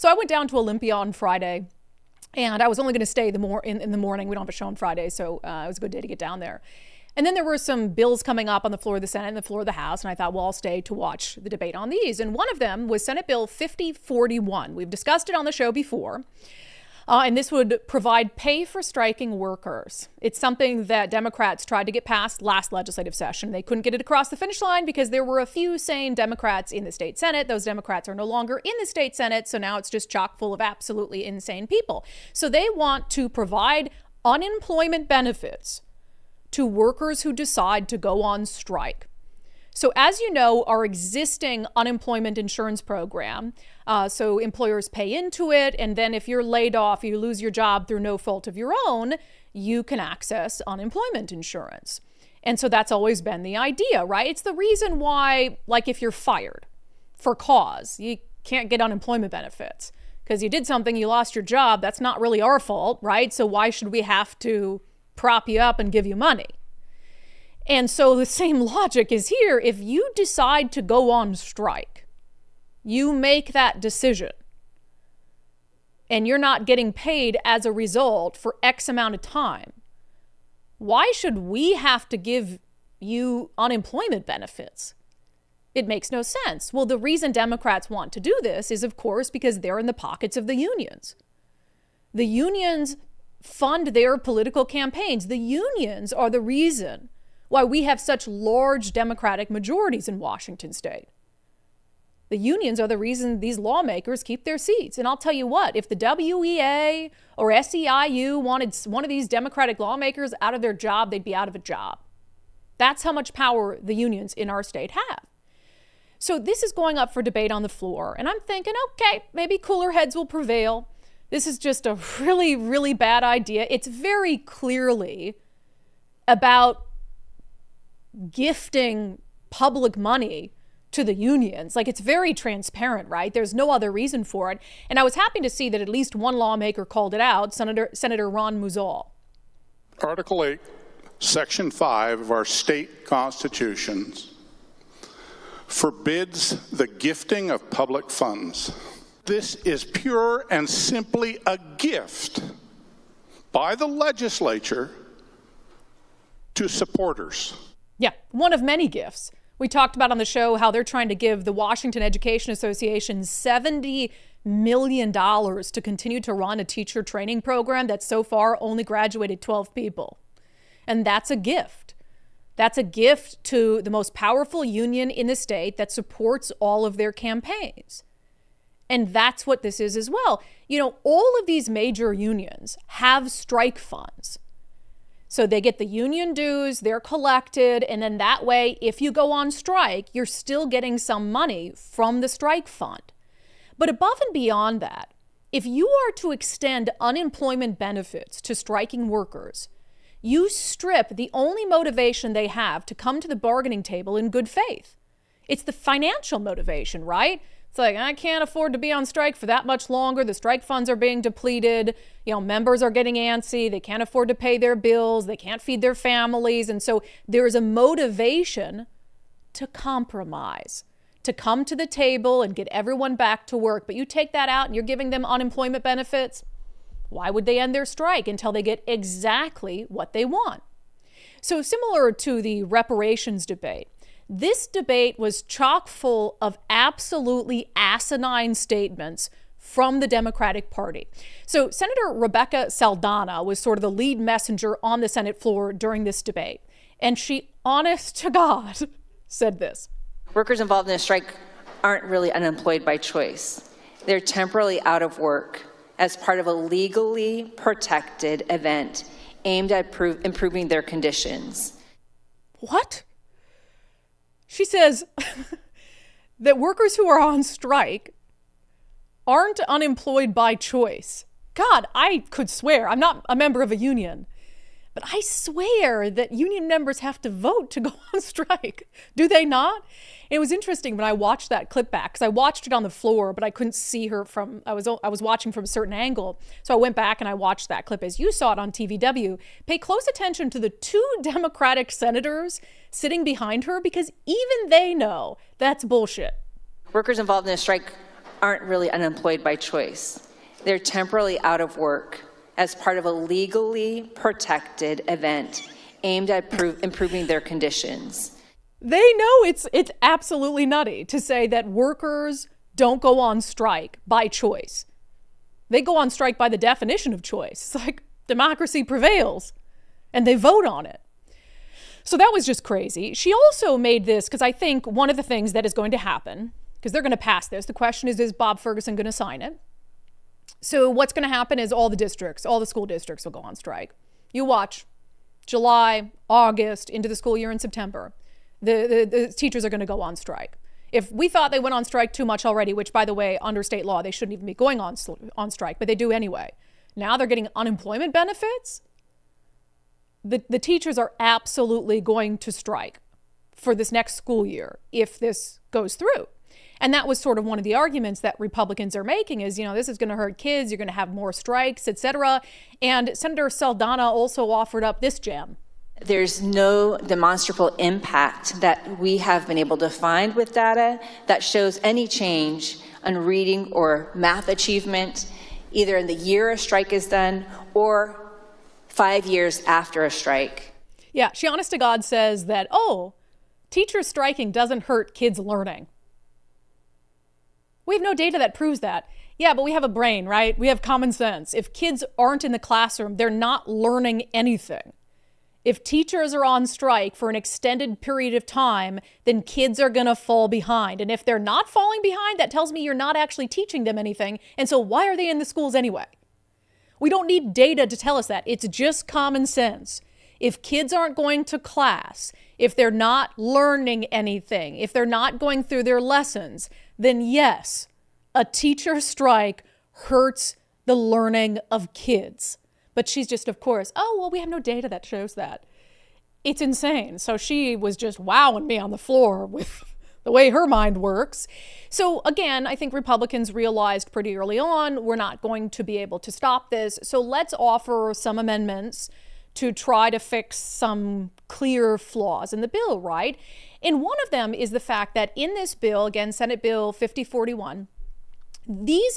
So I went down to Olympia on Friday, and I was only going to stay in the morning. We don't have a show on Friday, so it was a good day to get down there. And then there were some bills coming up on the floor of the Senate and the floor of the House, and I thought, well, I'll stay to watch the debate on these. And one of them was Senate Bill 5041. We've discussed it on the show before. And this would provide pay for striking workers. It's something that Democrats tried to get passed last legislative session. They couldn't get it across the finish line because there were a few sane Democrats in the state Senate. Those Democrats are no longer in the state Senate, so now it's just chock full of absolutely insane people. So they want to provide unemployment benefits to workers who decide to go on strike. So as you know, our existing unemployment insurance program, so employers pay into it, and then if you're laid off, you lose your job through no fault of your own, you can access unemployment insurance. And so that's always been the idea, right? It's the reason why, like if you're fired for cause, you can't get unemployment benefits because you did something, you lost your job. That's not really our fault, right? So why should we have to prop you up and give you money? And so the same logic is here. If you decide to go on strike, you make that decision, and you're not getting paid as a result for X amount of time. Why should we have to give you unemployment benefits? It makes no sense. Well, the reason Democrats want to do this is, of course, because they're in the pockets of the unions. The unions fund their political campaigns. The unions are the reason why we have such large Democratic majorities in Washington state. The unions are the reason these lawmakers keep their seats. And I'll tell you what, if the WEA or SEIU wanted one of these Democratic lawmakers out of their job, they'd be out of a job. That's how much power the unions in our state have. So this is going up for debate on the floor. And I'm thinking, okay, maybe cooler heads will prevail. This is just a really, really bad idea. It's very clearly about gifting public money to the unions. Like, it's very transparent, right? There's no other reason for it. And I was happy to see that at least one lawmaker called it out, Senator Ron Muzal. Article 8, Section 5 of our state constitutions forbids the gifting of public funds. This is pure and simply a gift by the legislature to supporters. Yeah, one of many gifts. We talked about on the show how they're trying to give the Washington Education Association $70 million to continue to run a teacher training program that so far only graduated 12 people. And that's a gift. That's a gift to the most powerful union in the state that supports all of their campaigns. And that's what this is as well. You know, all of these major unions have strike funds. So they get the union dues, they're collected, and then that way, if you go on strike, you're still getting some money from the strike fund. But above and beyond that, if you are to extend unemployment benefits to striking workers, you strip the only motivation they have to come to the bargaining table in good faith. It's the financial motivation, right? It's like, I can't afford to be on strike for that much longer. The strike funds are being depleted. You know, members are getting antsy. They can't afford to pay their bills. They can't feed their families. And so there is a motivation to compromise, to come to the table and get everyone back to work. But you take that out and you're giving them unemployment benefits. Why would they end their strike until they get exactly what they want? So similar to the reparations debate, this debate was chock full of absolutely asinine statements from the Democratic Party. So Senator Rebecca Saldana was sort of the lead messenger on the Senate floor during this debate. And she, honest to God, said this. Workers involved in a strike aren't really unemployed by choice. They're temporarily out of work as part of a legally protected event aimed at improving their conditions. What? She says that workers who are on strike aren't unemployed by choice. God, I could swear, I'm not a member of a union, but I swear that union members have to vote to go on strike. Do they not? It was interesting when I watched that clip back, because I watched it on the floor, but I couldn't see her from, I was watching from a certain angle. So I went back and I watched that clip as you saw it on TVW. Pay close attention to the two Democratic senators sitting behind her, because even they know that's bullshit. Workers involved in a strike aren't really unemployed by choice. They're temporarily out of work as part of a legally protected event aimed at improving their conditions. They know it's absolutely nutty to say that workers don't go on strike by choice. They go on strike by the definition of choice. It's like democracy prevails and they vote on it. So that was just crazy. She also made this, because I think one of the things that is going to happen, because they're going to pass this, the question is Bob Ferguson going to sign it? So what's going to happen is all the school districts will go on strike. You watch July, August, into the school year in September. The teachers are going to go on strike. If we thought they went on strike too much already, which, by the way, under state law, they shouldn't even be going on strike, but they do anyway. Now they're getting unemployment benefits. The teachers are absolutely going to strike for this next school year if this goes through. And that was sort of one of the arguments that Republicans are making is, this is going to hurt kids. You're going to have more strikes, et cetera. And Senator Saldana also offered up this gem. There's no demonstrable impact that we have been able to find with data that shows any change on reading or math achievement, either in the year a strike is done or 5 years after a strike. Yeah, she honest to God says that, teachers striking doesn't hurt kids learning. We have no data that proves that. Yeah, but we have a brain, right? We have common sense. If kids aren't in the classroom, they're not learning anything. If teachers are on strike for an extended period of time, then kids are going to fall behind. And if they're not falling behind, that tells me you're not actually teaching them anything. And so why are they in the schools anyway? We don't need data to tell us that. It's just common sense. If kids aren't going to class, if they're not learning anything, if they're not going through their lessons, then yes, a teacher strike hurts the learning of kids. But she's just, of course, we have no data that shows that. It's insane. So she was just wowing me on the floor with the way her mind works. So again, I think Republicans realized pretty early on, we're not going to be able to stop this. So let's offer some amendments to try to fix some clear flaws in the bill, right? And one of them is the fact that in this bill, again, Senate Bill 5041, these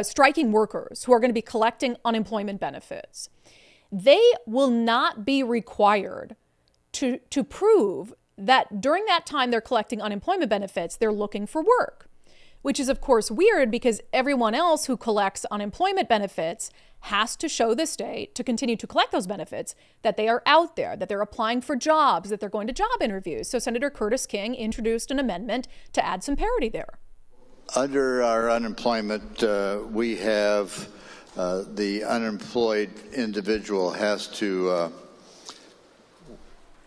striking workers who are going to be collecting unemployment benefits, they will not be required to prove that during that time they're collecting unemployment benefits, they're looking for work, which is, of course, weird because everyone else who collects unemployment benefits has to show the state to continue to collect those benefits that they are out there, that they're applying for jobs, that they're going to job interviews. So Senator Curtis King introduced an amendment to add some parity there. Under our unemployment, we have the unemployed individual has to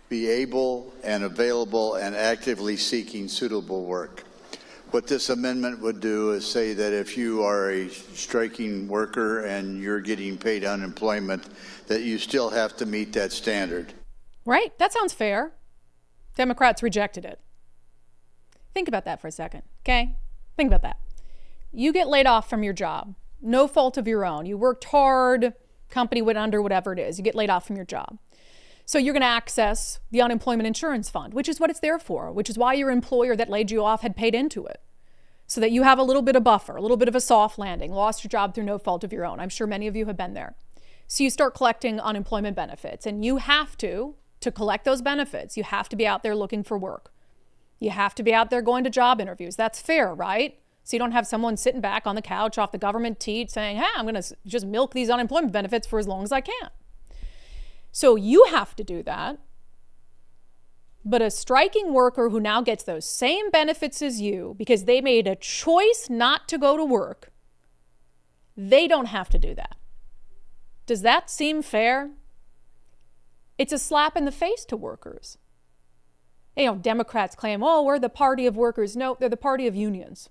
be able and available and actively seeking suitable work. What this amendment would do is say that if you are a striking worker and you're getting paid unemployment, that you still have to meet that standard. Right? That sounds fair. Democrats rejected it. Think about that for a second, okay? Think about that. You get laid off from your job, no fault of your own. You worked hard, company went under, whatever it is. You get laid off from your job. So you're going to access the unemployment insurance fund, which is what it's there for, which is why your employer that laid you off had paid into it, so that you have a little bit of buffer, a little bit of a soft landing, lost your job through no fault of your own. I'm sure many of you have been there. So you start collecting unemployment benefits, and you have to collect those benefits, you have to be out there looking for work. You have to be out there going to job interviews. That's fair, right? So you don't have someone sitting back on the couch off the government teat saying, hey, I'm going to just milk these unemployment benefits for as long as I can. So you have to do that. But a striking worker who now gets those same benefits as you because they made a choice not to go to work, they don't have to do that. Does that seem fair? It's a slap in the face to workers. Democrats claim, we're the party of workers. No, they're the party of unions.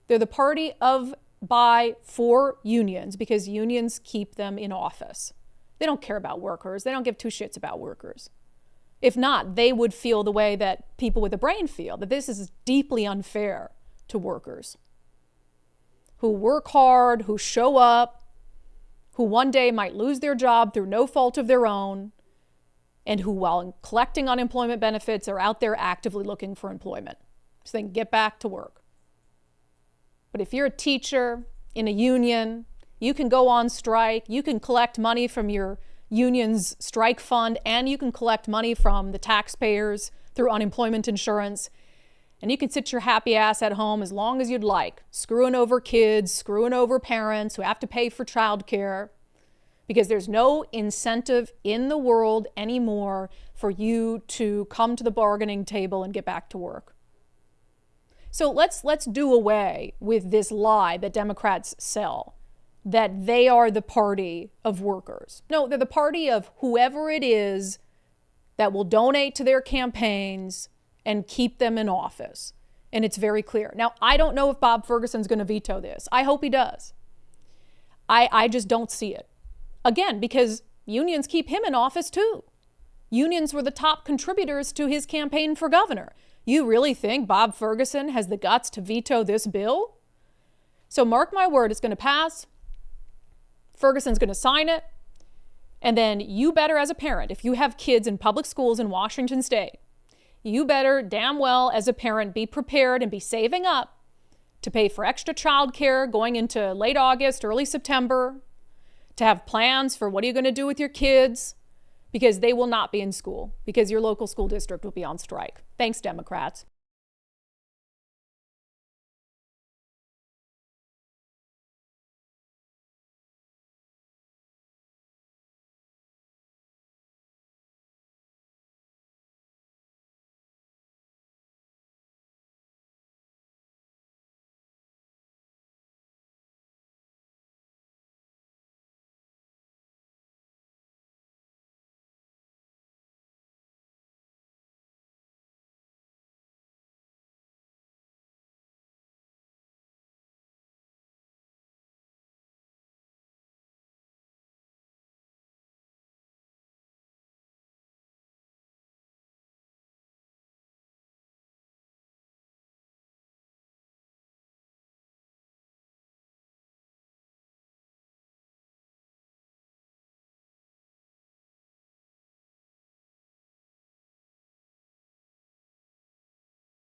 They're the party of, by, for unions because unions keep them in office. They don't care about workers. They don't give two shits about workers. If not, they would feel the way that people with a brain feel, that this is deeply unfair to workers who work hard, who show up, who one day might lose their job through no fault of their own, and who, while collecting unemployment benefits, are out there actively looking for employment so they can get back to work. But if you're a teacher in a union, you can go on strike, you can collect money from your union's strike fund, and you can collect money from the taxpayers through unemployment insurance. And you can sit your happy ass at home as long as you'd like, screwing over kids, screwing over parents who have to pay for childcare, because there's no incentive in the world anymore for you to come to the bargaining table and get back to work. So let's do away with this lie that Democrats sell, that they are the party of workers. No, they're the party of whoever it is that will donate to their campaigns and keep them in office. And it's very clear. Now, I don't know if Bob Ferguson's going to veto this. I hope he does. I just don't see it. Again, because unions keep him in office too. Unions were the top contributors to his campaign for governor. You really think Bob Ferguson has the guts to veto this bill? So mark my word, it's going to pass. Ferguson's going to sign it. And then you better, as a parent, if you have kids in public schools in Washington State, you better damn well as a parent be prepared and be saving up to pay for extra childcare going into late August, early September, to have plans for what are you going to do with your kids, because they will not be in school because your local school district will be on strike. Thanks, Democrats.